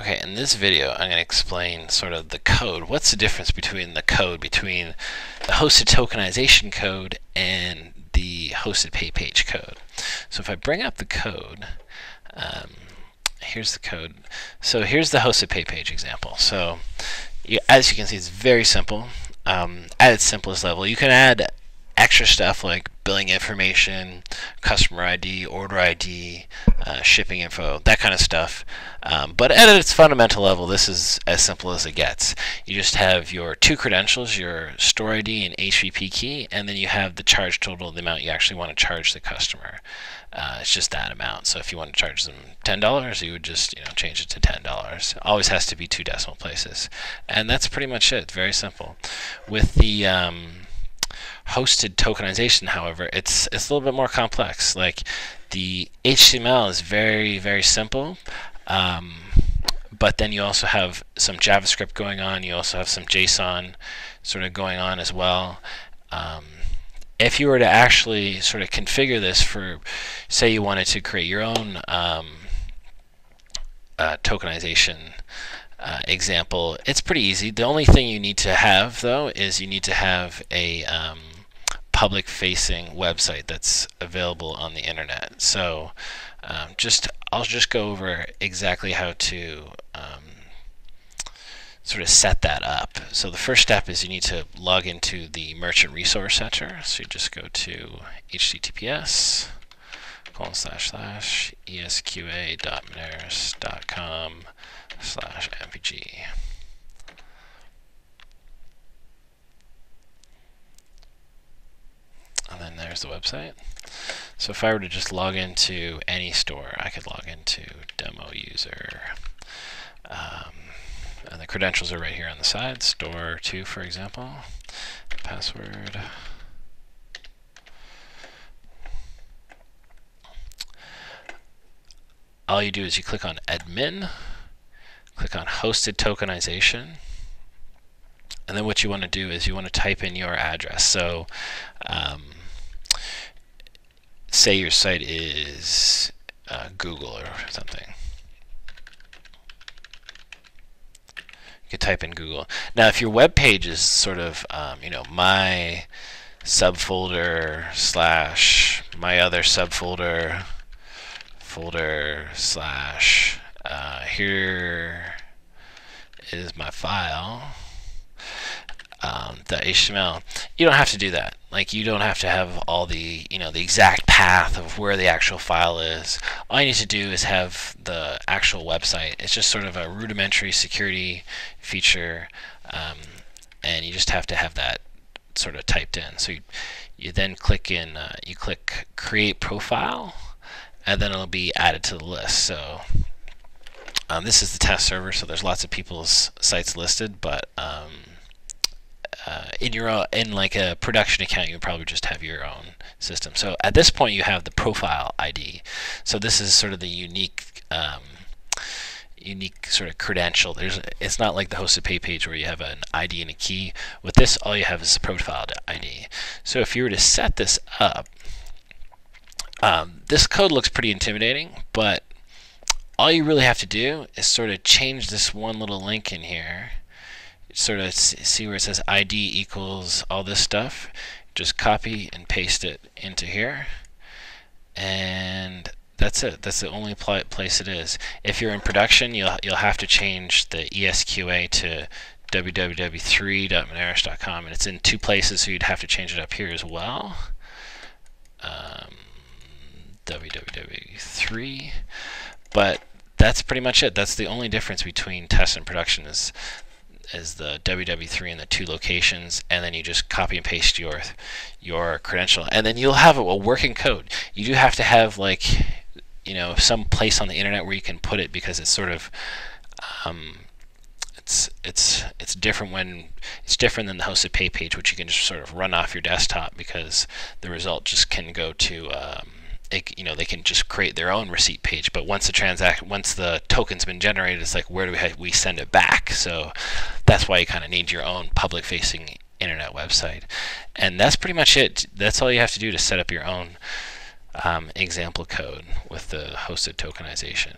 Okay, in this video I'm going to explain sort of the code. What's the difference between the code between the hosted tokenization code and the hosted pay page code? So if I bring up the code, here's the code. So here's the hosted pay page example. So as you can see, it's very simple. At its simplest level, you can add extra stuff like billing information, customer ID, order ID, shipping info, that kind of stuff. But at its fundamental level, this is as simple as it gets. You just have your two credentials, your store ID and HTTP key, and then you have the charge total, the amount you actually want to charge the customer. It's just that amount. So if you want to charge them $10, you would just change it to $10. Always has to be 2 decimal places, and that's pretty much it. Very simple. With the hosted tokenization, however, it's a little bit more complex. Like the HTML is very, very simple, but then you also have some JavaScript going on. You also have some JSON sort of going on as well. If you were to actually sort of configure this for, say you wanted to create your own tokenization example, it's pretty easy. The only thing you need to have, though, is you need to have a public-facing website that's available on the internet. So I'll just go over exactly how to sort of set that up. So the first step is you need to log into the Merchant Resource Center. So you just go to https://esqa.moneris.com/mpg. And then there's the website. So if I were to just log into any store, I could log into demo user. And the credentials are right here on the side. Store 2, for example. Password. All you do is you click on admin, click on hosted tokenization, and then what you want to do is you want to type in your address. So say your site is Google or something. You could type in Google. Now if your web page is sort of my subfolder slash my other subfolder folder slash here is my file, the HTML, you don't have to do that. Like, you don't have to have all the the exact path of where the actual file is. All you need to do is have the actual website. It's just sort of a rudimentary security feature, and you just have to have that sort of typed in. So you then click in, you click create profile, and then it'll be added to the list. So this is the test server, so there's lots of people's sites listed, but in like a production account, you would probably just have your own system. So at this point, you have the profile ID. So this is sort of the unique sort of credential. It's not like the hosted pay page where you have an ID and a key. With this, all you have is the profile ID. So if you were to set this up, this code looks pretty intimidating, but all you really have to do is sort of change this one little link in here. Sort of see where it says ID equals all this stuff. Just copy and paste it into here, and that's it. That's the only place it is. If you're in production, you'll have to change the ESQA to www.3.moneris.com, and it's in 2 places, so you'd have to change it up here as well. www3, but that's pretty much it. That's the only difference between test and production is the www3 in the 2 locations, and then you just copy and paste your credential, and then you'll have a working code. You do have to have, like, some place on the internet where you can put it, because it's sort of it's different than the hosted pay page, which you can just sort of run off your desktop, because the result just can go to they can just create their own receipt page. But once the token's been generated, it's like, where do we send it back? So that's why you kind of need your own public-facing internet website. And that's pretty much it. That's all you have to do to set up your own example code with the hosted tokenization.